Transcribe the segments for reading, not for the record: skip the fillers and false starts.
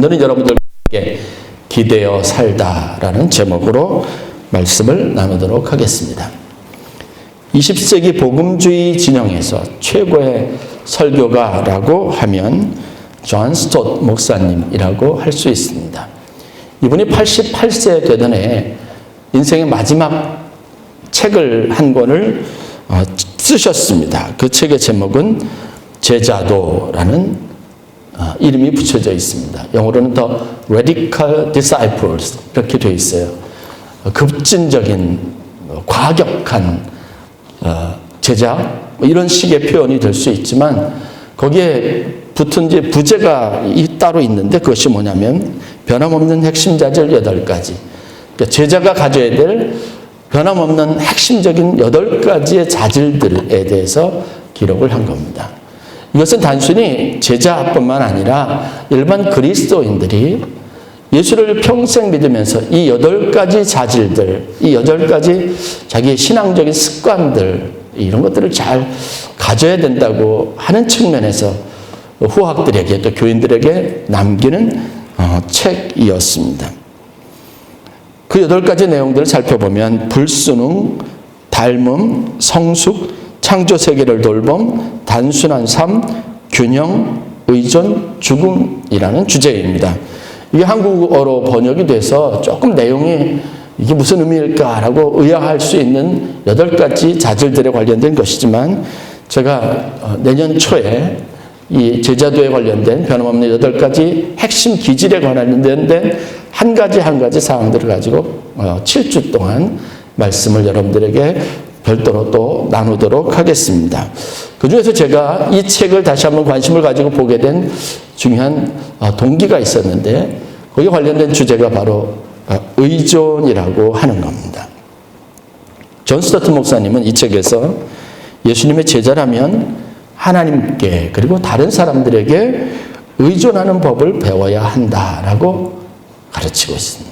오늘은 여러분들께 기대어 살다라는 제목으로 말씀을 나누도록 하겠습니다. 20세기 복음주의 진영에서 최고의 설교가라고 하면 존 스토트 목사님이라고 할 수 있습니다. 이분이 88세 되던 해에 인생의 마지막 책을 한 권을 쓰셨습니다. 그 책의 제목은 제자도라는 이름이 붙여져 있습니다. 영어로는 The Radical Disciples 이렇게 되어 있어요. 급진적인 과격한 제자 이런 식의 표현이 될 수 있지만 거기에 붙은 이제 부제가 따로 있는데 그것이 뭐냐면 변함없는 핵심 자질 8가지. 그러니까 제자가 가져야 될 변함없는 핵심적인 8가지의 자질들에 대해서 기록을 한 겁니다. 이것은 단순히 제자뿐만 아니라 일반 그리스도인들이 예수를 평생 믿으면서 이 8가지 자질들, 이 8가지 자기의 신앙적인 습관들 이런 것들을 잘 가져야 된다고 하는 측면에서 후학들에게 또 교인들에게 남기는 책이었습니다. 그 8가지 내용들을 살펴보면 불순응, 닮음, 성숙, 창조 세계를 돌봄, 단순한 삶, 균형, 의존, 죽음이라는 주제입니다. 이게 한국어로 번역이 돼서 조금 내용이 이게 무슨 의미일까라고 의아할 수 있는 8가지 자질들에 관련된 것이지만 제가 내년 초에 이 제자도에 관련된 변함없는 8가지 핵심 기질에 관련된 한 가지 사항들을 가지고 7주 동안 말씀을 여러분들에게 별도로 또 나누도록 하겠습니다. 그 중에서 제가 이 책을 다시 한번 관심을 가지고 보게 된 중요한 동기가 있었는데 거기에 관련된 주제가 바로 의존이라고 하는 겁니다. 존 스토트 목사님은 이 책에서 예수님의 제자라면 하나님께 그리고 다른 사람들에게 의존하는 법을 배워야 한다라고 가르치고 있습니다.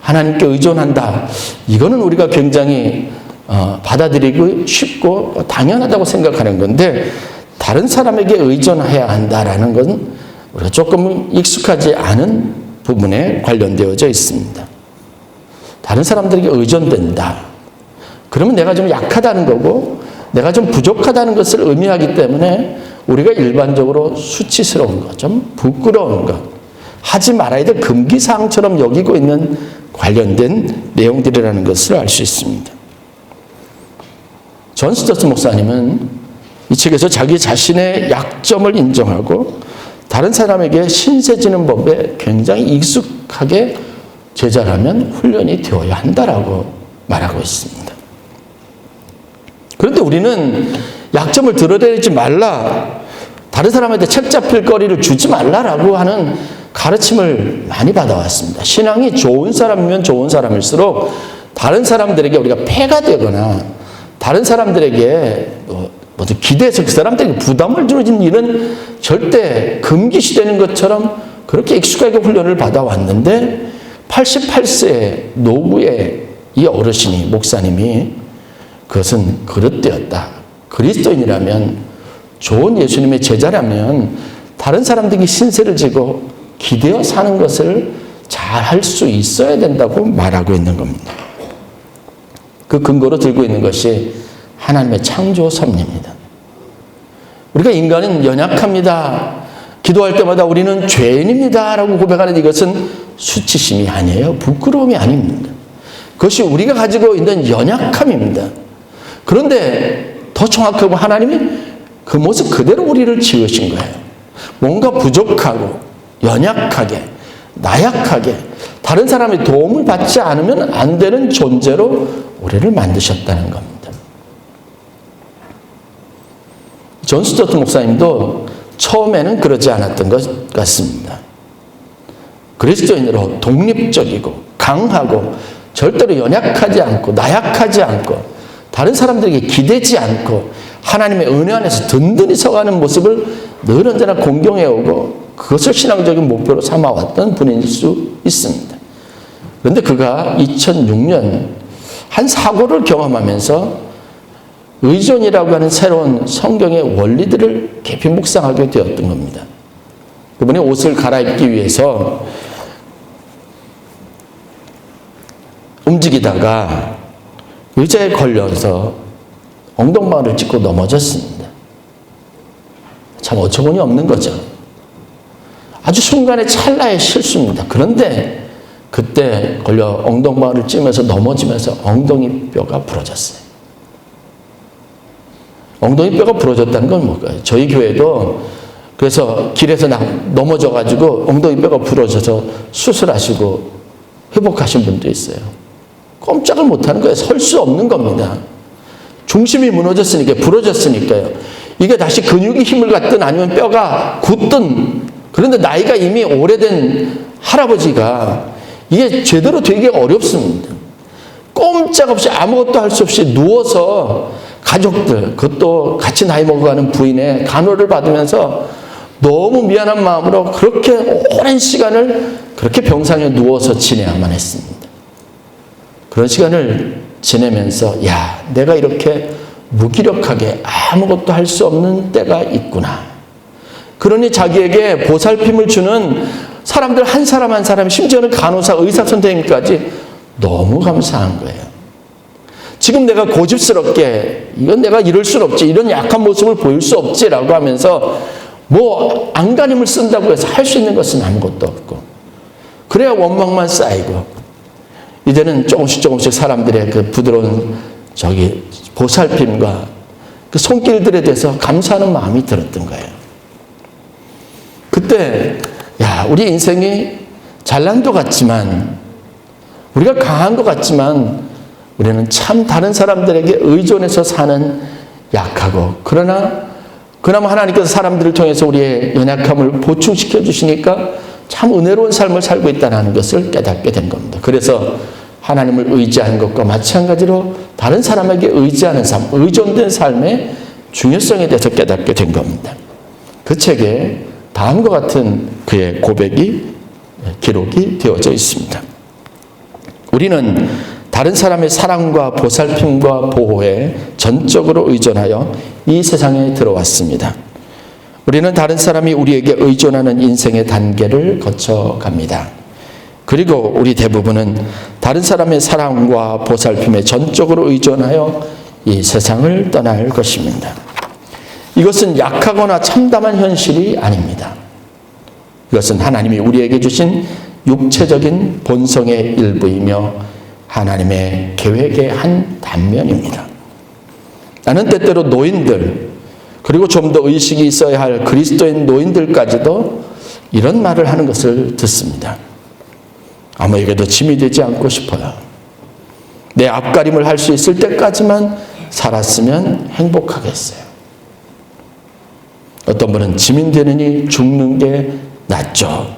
하나님께 의존한다. 이거는 우리가 굉장히 받아들이기 쉽고 당연하다고 생각하는 건데 다른 사람에게 의존해야 한다라는 건 우리가 조금 익숙하지 않은 부분에 관련되어져 있습니다. 다른 사람들에게 의존된다. 그러면 내가 좀 약하다는 거고 내가 좀 부족하다는 것을 의미하기 때문에 우리가 일반적으로 수치스러운 것, 좀 부끄러운 것, 하지 말아야 될 금기사항처럼 여기고 있는 관련된 내용들이라는 것을 알 수 있습니다. 존 스토트 목사님은 이 책에서 자기 자신의 약점을 인정하고 다른 사람에게 신세지는 법에 굉장히 익숙하게 제자라면 훈련이 되어야 한다라고 말하고 있습니다. 그런데 우리는 약점을 드러내지 말라, 다른 사람한테 책 잡힐 거리를 주지 말라라고 하는 가르침을 많이 받아왔습니다. 신앙이 좋은 사람이면 좋은 사람일수록 다른 사람들에게 우리가 폐가 되거나 다른 사람들에게 기대해서 그 사람들에게 부담을 주는 일은 절대 금기시되는 것처럼 그렇게 익숙하게 훈련을 받아왔는데 88세 노구의 이 어르신이 목사님이 그것은 그릇되었다. 그리스도인이라면 좋은 예수님의 제자라면 다른 사람들에게 신세를 지고 기대어 사는 것을 잘 할 수 있어야 된다고 말하고 있는 겁니다. 그 근거로 들고 있는 것이 하나님의 창조 섭리입니다. 우리가 인간은 연약합니다. 기도할 때마다 우리는 죄인입니다. 라고 고백하는 이것은 수치심이 아니에요. 부끄러움이 아닙니다. 그것이 우리가 가지고 있는 연약함입니다. 그런데 더 정확하고 하나님이 그 모습 그대로 우리를 지으신 거예요. 뭔가 부족하고 연약하게, 나약하게 다른 사람의 도움을 받지 않으면 안 되는 존재로 우리를 만드셨다는 겁니다. 존 스토트 목사님도 처음에는 그러지 않았던 것 같습니다. 그리스도인으로 독립적이고 강하고 절대로 연약하지 않고 나약하지 않고 다른 사람들에게 기대지 않고 하나님의 은혜 안에서 든든히 서가는 모습을 늘 언제나 공경해오고 그것을 신앙적인 목표로 삼아왔던 분일 수 있습니다. 그런데 그가 2006년 한 사고를 경험하면서 의존이라고 하는 새로운 성경의 원리들을 깊이 묵상하게 되었던 겁니다. 그분이 옷을 갈아입기 위해서 움직이다가 의자에 걸려서 엉덩방아를 찢고 넘어졌습니다. 참 어처구니 없는 거죠. 아주 순간의 찰나의 실수입니다. 그런데 그때 걸려 엉덩방아를 찌면서 넘어지면서 엉덩이 뼈가 부러졌어요. 엉덩이 뼈가 부러졌다는 건 뭘까요? 저희 교회도 그래서 길에서 넘어져가지고 엉덩이 뼈가 부러져서 수술하시고 회복하신 분도 있어요. 꼼짝을 못하는 거예요. 설 수 없는 겁니다. 중심이 무너졌으니까, 부러졌으니까요. 이게 다시 근육이 힘을 갖든 아니면 뼈가 굳든, 그런데 나이가 이미 오래된 할아버지가 이게 제대로 되기 어렵습니다. 꼼짝없이 아무것도 할 수 없이 누워서 가족들, 그것도 같이 나이 먹어가는 부인의 간호를 받으면서 너무 미안한 마음으로 그렇게 오랜 시간을 그렇게 병상에 누워서 지내야만 했습니다. 그런 시간을 지내면서 야, 내가 이렇게 무기력하게 아무것도 할 수 없는 때가 있구나. 그러니 자기에게 보살핌을 주는 사람들 한 사람 한 사람, 심지어는 간호사, 의사 선생님까지 너무 감사한 거예요. 지금 내가 고집스럽게 이건 내가 이럴 수는 없지, 이런 약한 모습을 보일 수 없지라고 하면서 뭐 안간힘을 쓴다고 해서 할 수 있는 것은 아무것도 없고, 그래야 원망만 쌓이고, 이제는 조금씩 사람들의 그 부드러운 보살핌과 그 손길들에 대해서 감사하는 마음이 들었던 거예요. 그때 야, 우리 인생이 잘난 것 같지만, 우리가 강한 것 같지만 우리는 참 다른 사람들에게 의존해서 사는 약하고, 그나마 하나님께서 사람들을 통해서 우리의 연약함을 보충시켜 주시니까 참 은혜로운 삶을 살고 있다는 것을 깨닫게 된 겁니다. 그래서 하나님을 의지하는 것과 마찬가지로 다른 사람에게 의지하는 삶, 의존된 삶의 중요성에 대해서 깨닫게 된 겁니다. 그 책에 다음과 같은 그의 고백이 기록이 되어져 있습니다. 우리는 다른 사람의 사랑과 보살핌과 보호에 전적으로 의존하여 이 세상에 들어왔습니다. 우리는 다른 사람이 우리에게 의존하는 인생의 단계를 거쳐갑니다. 그리고 우리 대부분은 다른 사람의 사랑과 보살핌에 전적으로 의존하여 이 세상을 떠날 것입니다. 이것은 약하거나 참담한 현실이 아닙니다. 이것은 하나님이 우리에게 주신 육체적인 본성의 일부이며 하나님의 계획의 한 단면입니다. 나는 때때로 노인들, 그리고 좀 더 의식이 있어야 할 그리스도인 노인들까지도 이런 말을 하는 것을 듣습니다. 아무에게도 짐이 되지 않고 싶어요. 내 앞가림을 할 수 있을 때까지만 살았으면 행복하겠어요. 어떤 분은 짐이 되느니 죽는 게 낫죠.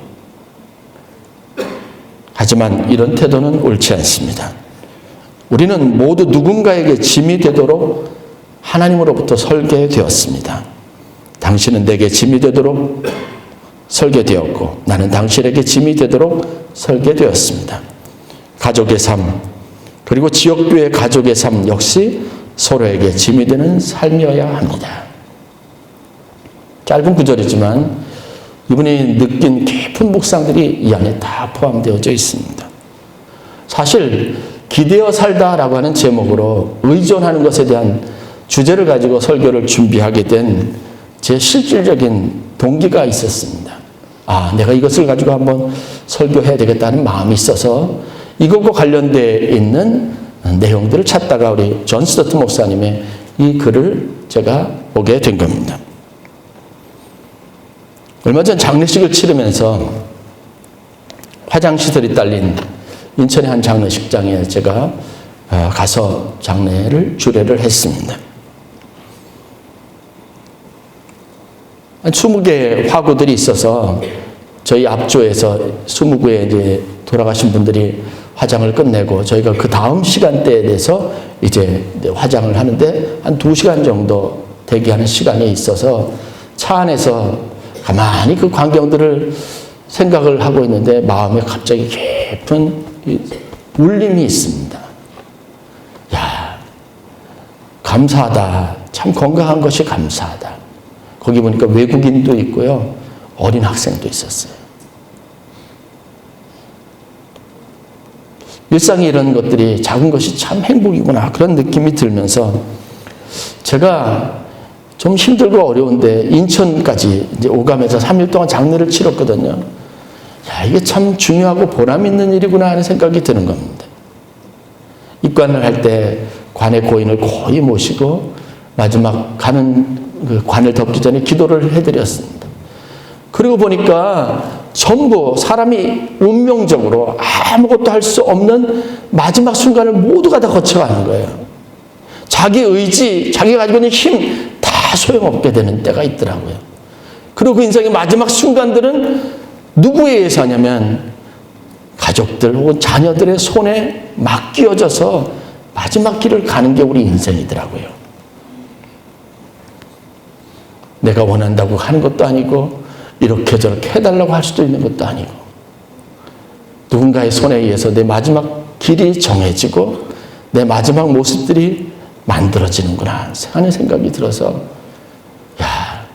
하지만 이런 태도는 옳지 않습니다. 우리는 모두 누군가에게 짐이 되도록 하나님으로부터 설계되었습니다. 당신은 내게 짐이 되도록 설계되었고 나는 당신에게 짐이 되도록 설계되었습니다. 가족의 삶, 그리고 지역교회 가족의 삶 역시 서로에게 짐이 되는 삶이어야 합니다. 짧은 구절이지만 이분이 느낀 깊은 묵상들이 이 안에 다 포함되어져 있습니다. 사실 기대어 살다라고 하는 제목으로 의존하는 것에 대한 주제를 가지고 설교를 준비하게 된 제 실질적인 동기가 있었습니다. 내가 이것을 가지고 한번 설교해야 되겠다는 마음이 있어서 이것과 관련되어 있는 내용들을 찾다가 우리 존 스토트 목사님의 이 글을 제가 보게 된 겁니다. 얼마 전 장례식을 치르면서 화장시설이 딸린 인천의 한 장례식장에 제가 가서 주례를 했습니다. 20개의 화구들이 있어서 저희 앞조에서 20구에 이제 돌아가신 분들이 화장을 끝내고 저희가 그 다음 시간대에 대해서 이제 화장을 하는데 한 2시간 정도 대기하는 시간이 있어서 차 안에서 가만히 그 광경들을 생각을 하고 있는데 마음에 갑자기 깊은 울림이 있습니다. 야, 감사하다. 참 건강한 것이 감사하다. 거기 보니까 외국인도 있고요. 어린 학생도 있었어요. 일상에 이런 것들이 작은 것이 참 행복이구나 그런 느낌이 들면서 제가 좀 힘들고 어려운데 인천까지 이제 오감에서 3일 동안 장례를 치렀거든요. 야, 이게 참 중요하고 보람 있는 일이구나 하는 생각이 드는 겁니다. 입관을 할 때 관의 고인을 고이 모시고 마지막 가는 그 관을 덮기 전에 기도를 해드렸습니다. 그리고 보니까 전부 사람이 운명적으로 아무것도 할 수 없는 마지막 순간을 모두가 다 거쳐가는 거예요. 자기 의지, 자기가 가지고 있는 힘 다 소용없게 되는 때가 있더라고요. 그리고 그 인생의 마지막 순간들은 누구에 의해서 하냐면 가족들 혹은 자녀들의 손에 맡겨져서 마지막 길을 가는 게 우리 인생이더라고요. 내가 원한다고 하는 것도 아니고 이렇게 저렇게 해달라고 할 수도 있는 것도 아니고 누군가의 손에 의해서 내 마지막 길이 정해지고 내 마지막 모습들이 만들어지는구나 하는 생각이 들어서 야,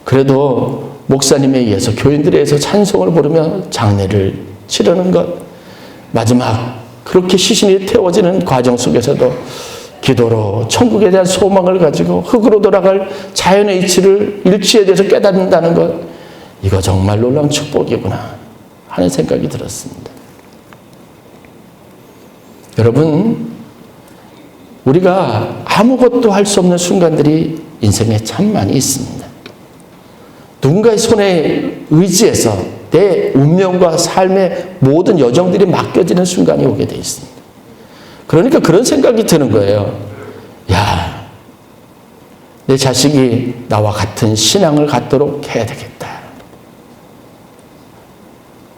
그래도 목사님에 의해서 교인들에 의해서 찬송을 부르며 장례를 치르는 것 마지막 그렇게 시신이 태워지는 과정 속에서도 기도로 천국에 대한 소망을 가지고 흙으로 돌아갈 자연의 일치에 대해서 깨닫는다는 것 이거 정말 놀라운 축복이구나 하는 생각이 들었습니다. 여러분 우리가 아무것도 할 수 없는 순간들이 인생에 참 많이 있습니다. 누군가의 손에 의지해서 내 운명과 삶의 모든 여정들이 맡겨지는 순간이 오게 돼 있습니다. 그러니까 그런 생각이 드는 거예요. 야, 내 자식이 나와 같은 신앙을 갖도록 해야 되겠다.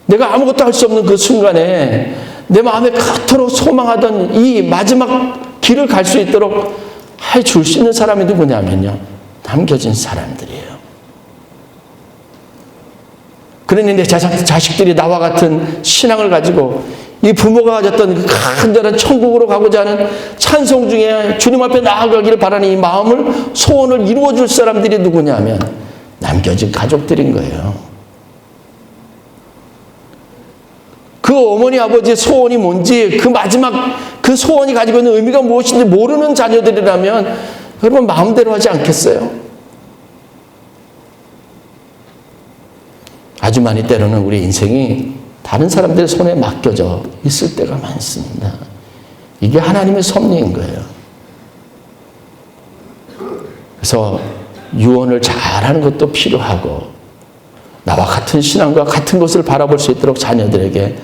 내가 아무것도 할 수 없는 그 순간에 내 마음에 그토록 소망하던 이 마지막 길을 갈 수 있도록 해줄 수 있는 사람이 누구냐면요. 남겨진 사람들이에요. 그러니 내 자식들이 나와 같은 신앙을 가지고 이 부모가 가졌던 그 간절한 천국으로 가고자 하는 찬송 중에 주님 앞에 나아가기를 바라는 이 마음을 소원을 이루어줄 사람들이 누구냐면 남겨진 가족들인 거예요. 그 어머니 아버지의 소원이 뭔지 그 마지막 그 소원이 가지고 있는 의미가 무엇인지 모르는 자녀들이라면 여러분 마음대로 하지 않겠어요? 아주 많이 때로는 우리 인생이 다른 사람들의 손에 맡겨져 있을 때가 많습니다. 이게 하나님의 섭리인 거예요. 그래서 유언을 잘하는 것도 필요하고 나와 같은 신앙과 같은 것을 바라볼 수 있도록 자녀들에게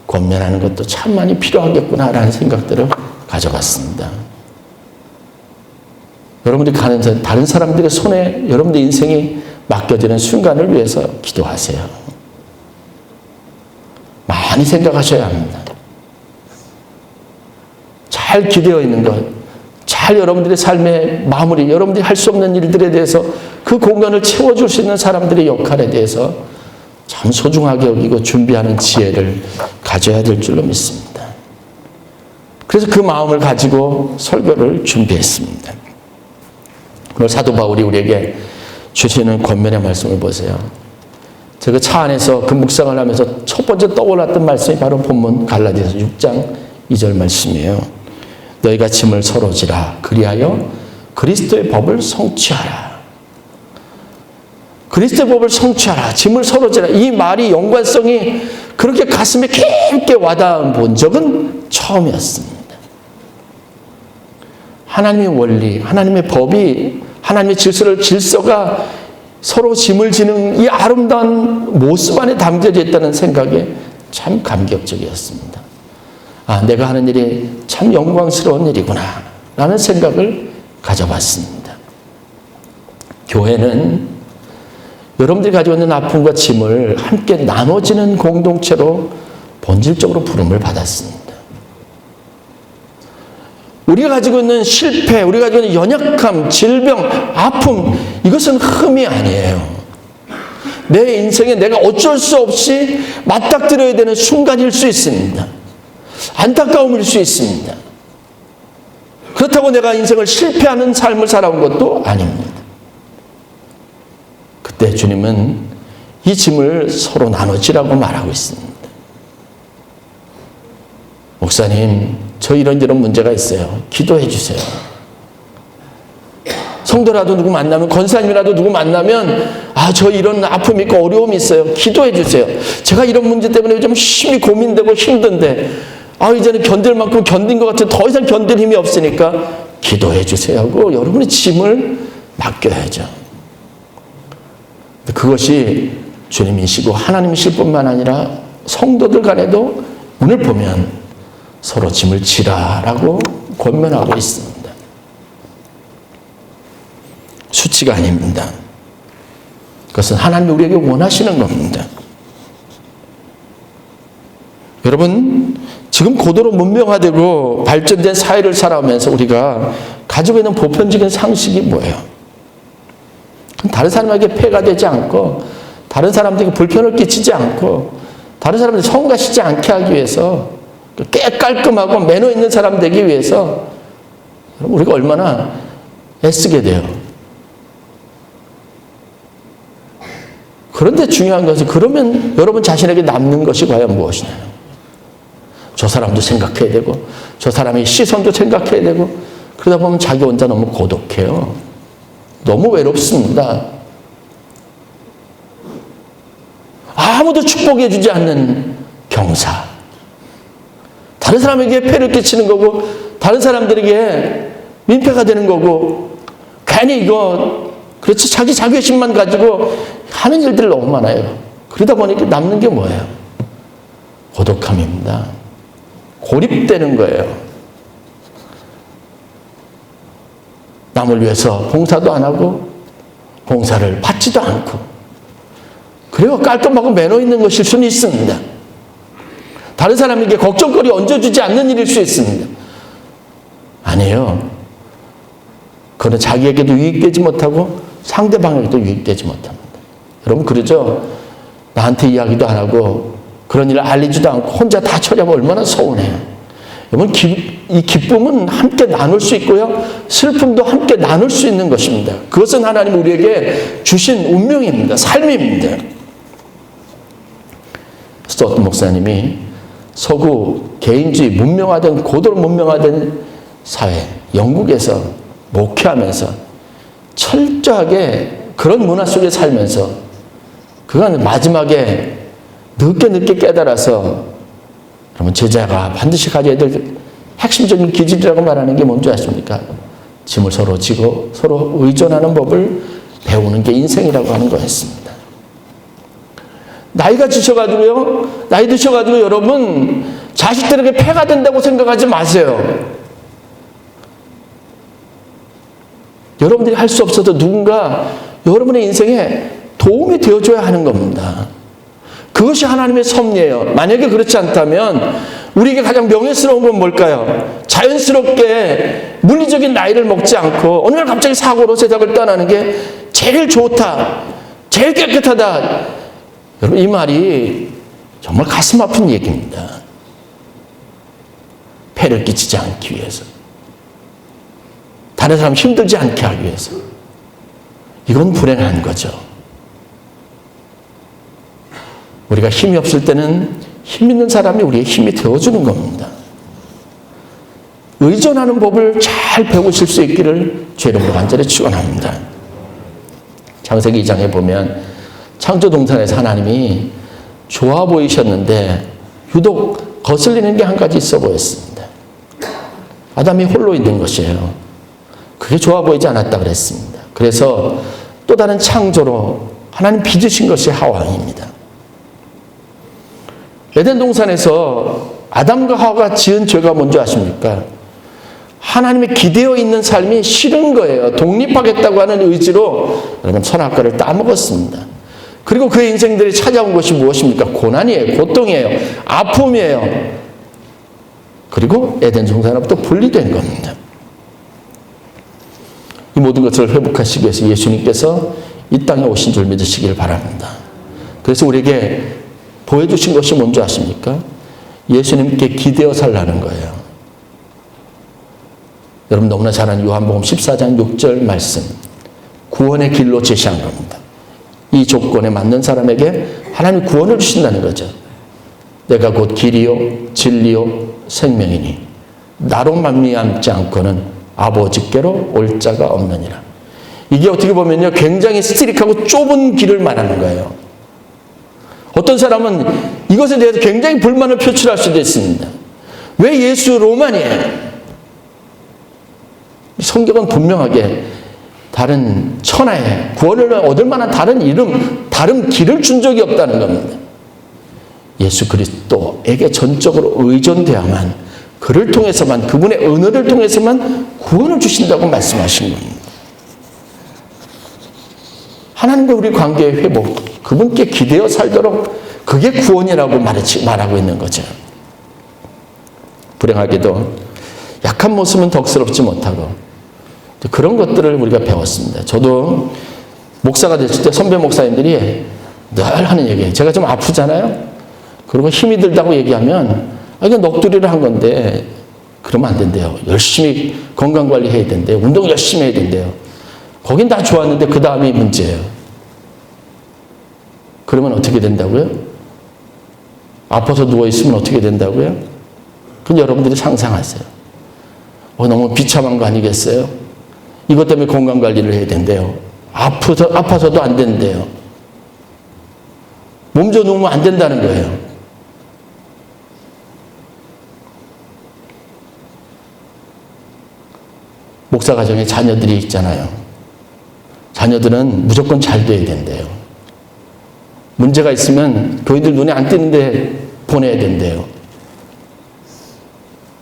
권면하는 것도 참 많이 필요하겠구나라는 생각들을 가져봤습니다. 여러분들이 가는 다른 사람들의 손에 여러분들 인생이 맡겨지는 순간을 위해서 기도하세요. 많이 생각하셔야 합니다. 잘 기대어 있는 것, 잘 여러분들의 삶의 마무리, 여러분들이 할 수 없는 일들에 대해서 그 공간을 채워줄 수 있는 사람들의 역할에 대해서 참 소중하게 여기고 준비하는 지혜를 가져야 될 줄로 믿습니다. 그래서 그 마음을 가지고 설교를 준비했습니다. 오늘 사도 바울이 우리에게 주시는 권면의 말씀을 보세요. 제가 차 안에서 그 묵상을 하면서 첫 번째 떠올랐던 말씀이 바로 본문 갈라디아서 6장 2절 말씀이에요. 너희가 짐을 서로 지라 그리하여 그리스도의 법을 성취하라. 그리스도의 법을 성취하라. 짐을 서로 지라. 이 말이 연관성이 그렇게 가슴에 깊게 와닿은 본 적은 처음이었습니다. 하나님의 원리, 하나님의 법이 하나님의 질서가 서로 짐을 지는 이 아름다운 모습 안에 담겨져 있다는 생각에 참 감격적이었습니다. 아, 내가 하는 일이 참 영광스러운 일이구나 라는 생각을 가져봤습니다. 교회는 여러분들이 가지고 있는 아픔과 짐을 함께 나눠지는 공동체로 본질적으로 부름을 받았습니다. 우리가 가지고 있는 실패, 우리가 가지고 있는 연약함, 질병, 아픔, 이것은 흠이 아니에요. 내 인생에 내가 어쩔 수 없이 맞닥뜨려야 되는 순간일 수 있습니다. 안타까움일 수 있습니다. 그렇다고 내가 인생을 실패하는 삶을 살아온 것도 아닙니다. 그때 주님은 이 짐을 서로 나눠지라고 말하고 있습니다. 목사님, 저 이런 문제가 있어요. 기도해 주세요. 성도라도 누구 만나면, 권사님이라도 누구 만나면, 저 이런 아픔이 있고 어려움이 있어요. 기도해 주세요. 제가 이런 문제 때문에 요즘 심히 고민되고 힘든데, 이제는 견딜 만큼 견딘 것 같아요. 더 이상 견딜 힘이 없으니까 기도해 주세요 하고 여러분의 짐을 맡겨야죠. 그것이 주님이시고 하나님이실 뿐만 아니라 성도들 간에도 오늘 보면 서로 짐을 지라라고 권면하고 있습니다. 수치가 아닙니다. 그것은 하나님이 우리에게 원하시는 겁니다. 여러분, 지금 고도로 문명화되고 발전된 사회를 살아오면서 우리가 가지고 있는 보편적인 상식이 뭐예요? 다른 사람에게 폐가 되지 않고, 다른 사람들에게 불편을 끼치지 않고, 다른 사람들 성가시지 않게 하기 위해서, 깨 깔끔하고 매너 있는 사람 되기 위해서 우리가 얼마나 애쓰게 돼요. 그런데 중요한 것은, 그러면 여러분 자신에게 남는 것이 과연 무엇이냐? 저 사람도 생각해야 되고, 저 사람의 시선도 생각해야 되고, 그러다 보면 자기 혼자 너무 고독해요. 너무 외롭습니다. 아무도 축복해 주지 않는 경사. 다른 사람에게 폐를 끼치는 거고, 다른 사람들에게 민폐가 되는 거고, 괜히 이거, 그렇지, 자기 자괴심만 가지고 하는 일들이 너무 많아요. 그러다 보니까 남는 게 뭐예요? 고독함입니다. 고립되는 거예요. 남을 위해서 봉사도 안 하고 봉사를 받지도 않고, 그리고 깔끔하고 매너 있는 것일 수는 있습니다. 다른 사람에게 걱정거리 얹어주지 않는 일일 수 있습니다. 아니에요. 그는 자기에게도 유익되지 못하고 상대방에게도 유익되지 못합니다. 여러분 그러죠? 나한테 이야기도 안 하고 그런 일을 알리지도 않고 혼자 다 처리하면 얼마나 서운해요. 여러분, 이 기쁨은 함께 나눌 수 있고요, 슬픔도 함께 나눌 수 있는 것입니다. 그것은 하나님 우리에게 주신 운명입니다. 삶입니다. 스토트 목사님이 서구 개인주의 문명화된, 고도로 문명화된 사회, 영국에서 목회하면서 철저하게 그런 문화 속에 살면서 그간 마지막에 늦게 깨달아서, 그러면 제자가 반드시 가져야 될 핵심적인 기질이라고 말하는 게 뭔지 아십니까? 짐을 서로 지고 서로 의존하는 법을 배우는 게 인생이라고 하는 거였습니다. 나이 드셔가지고 여러분 자식들에게 폐가 된다고 생각하지 마세요. 여러분들이 할 수 없어도 누군가 여러분의 인생에 도움이 되어줘야 하는 겁니다. 그것이 하나님의 섭리예요. 만약에 그렇지 않다면 우리에게 가장 명예스러운 건 뭘까요? 자연스럽게 물리적인 나이를 먹지 않고 어느 날 갑자기 사고로 세상을 떠나는 게 제일 좋다, 제일 깨끗하다. 여러분, 이 말이 정말 가슴 아픈 얘기입니다. 폐를 끼치지 않기 위해서, 다른 사람 힘들지 않게 하기 위해서. 이건 불행한 거죠. 우리가 힘이 없을 때는 힘 있는 사람이 우리의 힘이 되어주는 겁니다. 의존하는 법을 잘 배우실 수 있기를 주의 이름으로 간절히 축원합니다. 창세기 2장에 보면 창조 동산에서 하나님이 좋아 보이셨는데 유독 거슬리는 게 한 가지 있어 보였습니다. 아담이 홀로 있는 것이에요. 그게 좋아 보이지 않았다 그랬습니다. 그래서 또 다른 창조로 하나님 빚으신 것이 하와입니다. 에덴 동산에서 아담과 하와가 지은 죄가 뭔지 아십니까? 하나님이 기대어 있는 삶이 싫은 거예요. 독립하겠다고 하는 의지로 여러분 선악과를 따먹었습니다. 그리고 그의 인생들이 찾아온 것이 무엇입니까? 고난이에요. 고통이에요. 아픔이에요. 그리고 에덴 동산으로부터 분리된 겁니다. 이 모든 것을 회복하시기 위해서 예수님께서 이 땅에 오신 줄 믿으시길 바랍니다. 그래서 우리에게 보여주신 것이 뭔지 아십니까? 예수님께 기대어 살라는 거예요. 여러분 너무나 잘 아는 요한복음 14장 6절 말씀, 구원의 길로 제시한 겁니다. 이 조건에 맞는 사람에게 하나님이 구원을 주신다는 거죠. 내가 곧 길이요 진리요 생명이니 나로 말미암지 않고는 아버지께로 올 자가 없느니라. 이게 어떻게 보면요, 굉장히 스트릭하고 좁은 길을 말하는 거예요. 어떤 사람은 이것에 대해서 굉장히 불만을 표출할 수도 있습니다. 왜 예수로만이에요? 성경은 분명하게 다른 천하에 구원을 얻을 만한 다른 이름, 다른 길을 준 적이 없다는 겁니다. 예수 그리스도에게 전적으로 의존되어야만, 그를 통해서만, 그분의 은혜를 통해서만 구원을 주신다고 말씀하신 겁니다. 하나님과 우리 관계의 회복, 그분께 기대어 살도록, 그게 구원이라고 말하고 있는 거죠. 불행하게도 약한 모습은 덕스럽지 못하고 그런 것들을 우리가 배웠습니다. 저도 목사가 됐을 때 선배 목사님들이 늘 하는 얘기예요. 제가 좀 아프잖아요. 그리고 힘이 들다고 얘기하면 이게 넋두리를 한 건데 그러면 안 된대요. 열심히 건강관리해야 된대요. 운동 열심히 해야 된대요. 거긴 다 좋았는데 그 다음이 문제예요. 그러면 어떻게 된다고요? 아파서 누워있으면 어떻게 된다고요? 그건 여러분들이 상상하세요. 너무 비참한 거 아니겠어요? 이것 때문에 건강관리를 해야 된대요. 아파서도 안 된대요. 몸져 누우면 안 된다는 거예요. 목사 가정에 자녀들이 있잖아요. 자녀들은 무조건 잘 돼야 된대요. 문제가 있으면 교인들 눈에 안 띄는데 보내야 된대요.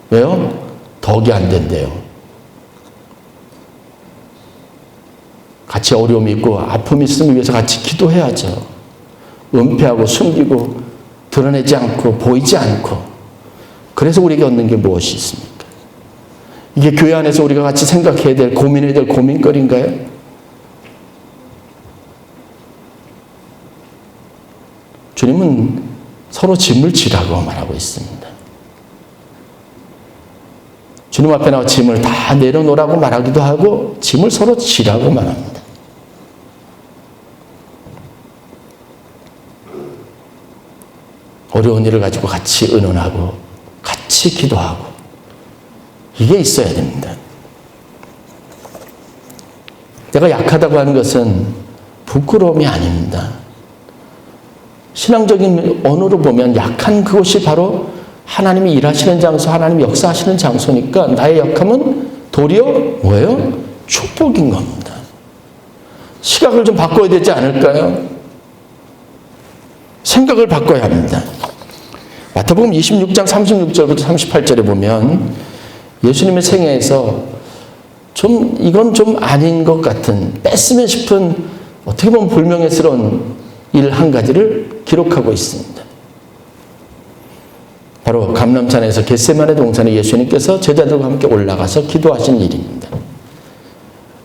왜요? 덕이 안 된대요. 같이 어려움이 있고 아픔이 있으면 위해서 같이 기도해야죠. 은폐하고 숨기고 드러내지 않고 보이지 않고. 그래서 우리에게 얻는 게 무엇이 있습니까? 이게 교회 안에서 우리가 같이 생각해야 될, 고민해야 될 고민거리인가요? 주님은 서로 짐을 지라고 말하고 있습니다. 주님 앞에 나와 짐을 다 내려놓으라고 말하기도 하고 짐을 서로 지라고 말합니다. 어려운 일을 가지고 같이 의논하고 같이 기도하고 이게 있어야 됩니다. 내가 약하다고 하는 것은 부끄러움이 아닙니다. 신앙적인 언어로 보면 약한 그것이 바로 하나님이 일하시는 장소, 하나님이 역사하시는 장소니까 나의 약함은 도리어 뭐예요? 축복인 겁니다. 시각을 좀 바꿔야 되지 않을까요? 생각을 바꿔야 합니다. 마태복음 26장 36절부터 38절에 보면 예수님의 생애에서 이건 좀 아닌 것 같은, 뺐으면 싶은, 어떻게 보면 불명예스러운 일 한 가지를 기록하고 있습니다. 바로 감람산에서 겟세마네 동산에 예수님께서 제자들과 함께 올라가서 기도하신 일입니다.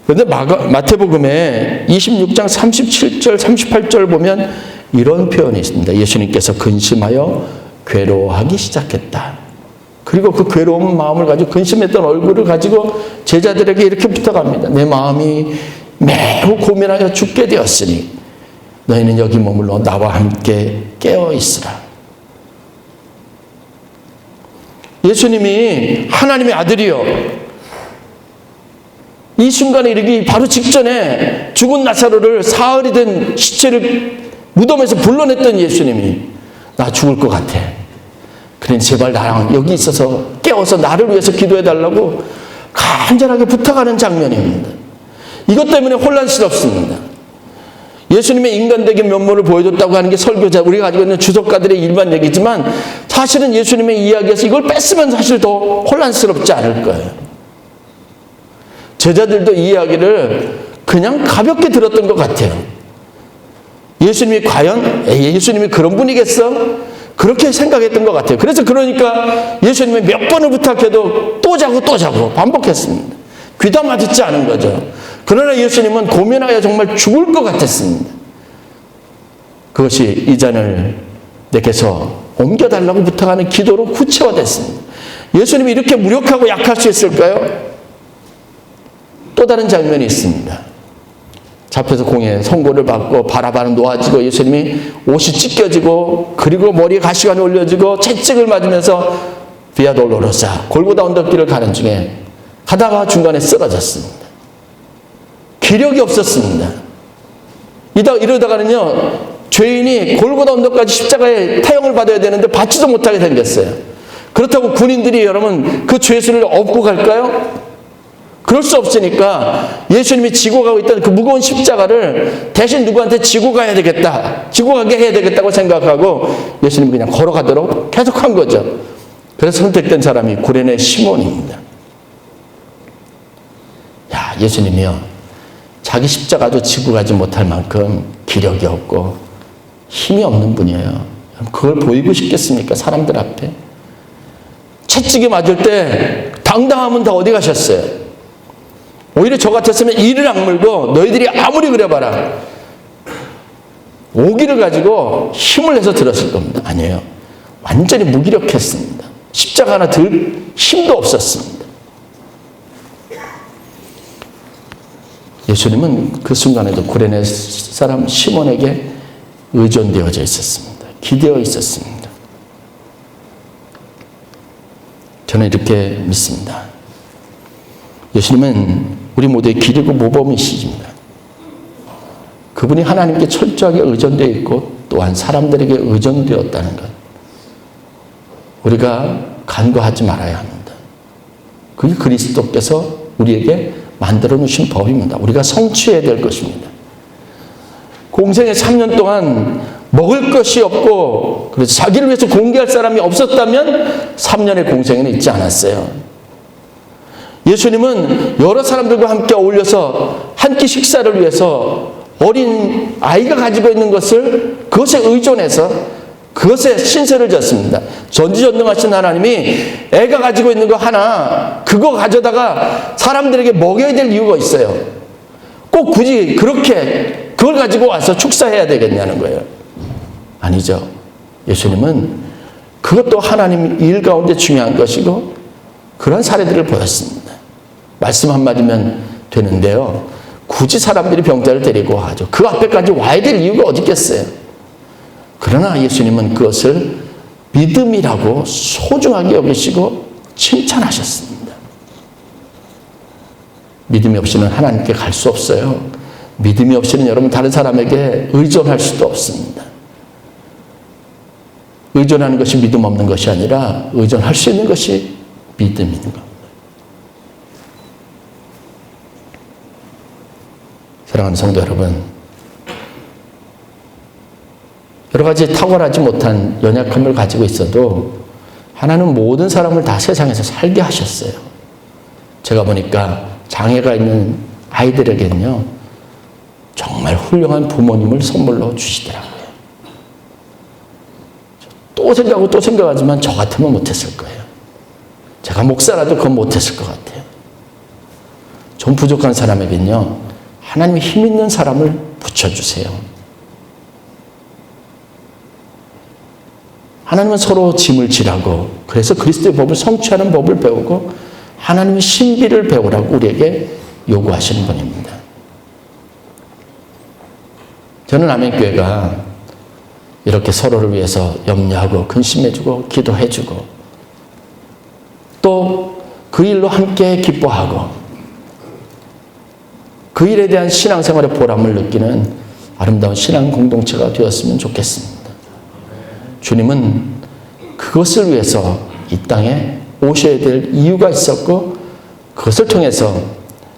그런데 마태복음에 26장 37절, 38절 보면 이런 표현이 있습니다. 예수님께서 근심하여 괴로워하기 시작했다. 그리고 그 괴로운 마음을 가지고, 근심했던 얼굴을 가지고 제자들에게 이렇게 부탁합니다. 내 마음이 매우 고민하여 죽게 되었으니 너희는 여기 머물러 나와 함께 깨어 있으라. 예수님이 하나님의 아들이요, 이 순간에 이르기 바로 직전에 죽은 나사로를, 사흘이 된 시체를 무덤에서 불러냈던 예수님이 나 죽을 것 같아. 그러니 제발 나랑 여기 있어서 깨워서 나를 위해서 기도해달라고 간절하게 부탁하는 장면입니다. 이것 때문에 혼란스럽습니다. 예수님의 인간적인 면모를 보여줬다고 하는 게 설교자, 우리가 가지고 있는 주석가들의 일반 얘기지만 사실은 예수님의 이야기에서 이걸 뺐으면 사실 더 혼란스럽지 않을 거예요. 제자들도 이 이야기를 그냥 가볍게 들었던 것 같아요. 예수님이 과연 예수님이 그런 분이겠어? 그렇게 생각했던 것 같아요. 그러니까 예수님이 몇 번을 부탁해도 또 자고 반복했습니다. 귀담아 듣지 않은 거죠. 그러나 예수님은 고민하여 정말 죽을 것 같았습니다. 그것이 이 잔을 내게서 옮겨달라고 부탁하는 기도로 구체화됐습니다. 예수님이 이렇게 무력하고 약할 수 있을까요? 또 다른 장면이 있습니다. 잡혀서 공에 선고를 받고 바라바는 놓아지고 예수님이 옷이 찢겨지고 그리고 머리에 가시관이 올려지고 채찍을 맞으면서 비아 돌로로사 골고다 언덕길을 가는 중에 가다가 중간에 쓰러졌습니다. 기력이 없었습니다. 이러다가는요 죄인이 골고다 언덕까지 십자가에 타형을 받아야 되는데 받지도 못하게 생겼어요. 그렇다고 군인들이 여러분 그 죄수를 업고 갈까요? 그럴 수 없으니까 예수님이 지고 가고 있던 그 무거운 십자가를 대신 누구한테 지고 가야 되겠다, 지고 가게 해야 되겠다고 생각하고 예수님이 그냥 걸어가도록 계속한 거죠. 그래서 선택된 사람이 구레네 시몬입니다. 야, 예수님이요 자기 십자가도 지고 가지 못할 만큼 기력이 없고 힘이 없는 분이에요. 그걸 보이고 싶겠습니까? 사람들 앞에. 채찍이 맞을 때 당당하면 다 어디 가셨어요? 오히려 저 같았으면 이를 악물고 너희들이 아무리 그래봐라 오기를 가지고 힘을 내서 들었을 겁니다. 아니에요. 완전히 무기력했습니다. 십자가 하나 들 힘도 없었습니다. 예수님은 그 순간에도 구레네 사람 시몬에게 의존되어져 있었습니다. 기대어 있었습니다. 저는 이렇게 믿습니다. 예수님은 우리 모두의 길이고 모범이십니다. 그분이 하나님께 철저하게 의존되어 있고 또한 사람들에게 의존되었다는 것. 우리가 간과하지 말아야 합니다. 그게 그리스도께서 우리에게 만들어 놓으신 법입니다. 우리가 성취해야 될 것입니다. 공생의 3년 동안 먹을 것이 없고 그래서 자기를 위해서 공개할 사람이 없었다면 3년의 공생에는 있지 않았어요. 예수님은 여러 사람들과 함께 어울려서 한 끼 식사를 위해서 어린 아이가 가지고 있는 것을 그것에 의존해서 그것에 신세를 졌습니다. 전지전능하신 하나님이 애가 가지고 있는 거 하나 그거 가져다가 사람들에게 먹여야 될 이유가 있어요. 꼭 굳이 그렇게 그걸 가지고 와서 축사해야 되겠냐는 거예요. 아니죠. 예수님은 그것도 하나님 일 가운데 중요한 것이고 그런 사례들을 보였습니다. 말씀 한마디면 되는데요. 굳이 사람들이 병자를 데리고 하죠. 그 앞에까지 와야 될 이유가 어디 있겠어요. 그러나 예수님은 그것을 믿음이라고 소중하게 여기시고 칭찬하셨습니다. 믿음이 없이는 하나님께 갈 수 없어요. 믿음이 없이는 여러분 다른 사람에게 의존할 수도 없습니다. 의존하는 것이 믿음 없는 것이 아니라 의존할 수 있는 것이 믿음인 겁니다. 사랑하는 성도 여러분, 여러 가지 탁월하지 못한 연약함을 가지고 있어도 하나님은 모든 사람을 다 세상에서 살게 하셨어요. 제가 보니까 장애가 있는 아이들에게는요 정말 훌륭한 부모님을 선물로 주시더라고요. 또 생각하고 또 생각하지만 저 같으면 못했을 거예요. 제가 목사라도 그건 못했을 것 같아요. 좀 부족한 사람에게는요 하나님이 힘 있는 사람을 붙여주세요. 하나님은 서로 짐을 지라고 그래서 그리스도의 법을 성취하는 법을 배우고 하나님의 신비를 배우라고 우리에게 요구하시는 분입니다. 저는 아멘교회가 이렇게 서로를 위해서 염려하고 근심해주고 기도해주고 또 그 일로 함께 기뻐하고 그 일에 대한 신앙생활의 보람을 느끼는 아름다운 신앙 공동체가 되었으면 좋겠습니다. 주님은 그것을 위해서 이 땅에 오셔야 될 이유가 있었고 그것을 통해서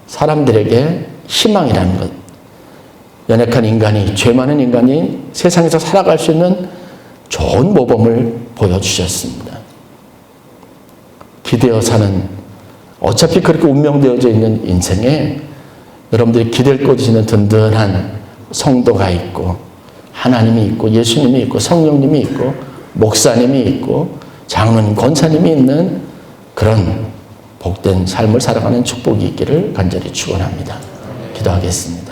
사람들에게 희망이라는 것, 연약한 인간이, 죄 많은 인간이 세상에서 살아갈 수 있는 좋은 모범을 보여주셨습니다. 기대어 사는, 어차피 그렇게 운명되어져 있는 인생에 여러분들이 기댈 곳이 있는 든든한 성도가 있고 하나님이 있고 예수님이 있고 성령님이 있고 목사님이 있고 장로님, 권사님이 있는 그런 복된 삶을 살아가는 축복이 있기를 간절히 축원합니다. 기도하겠습니다.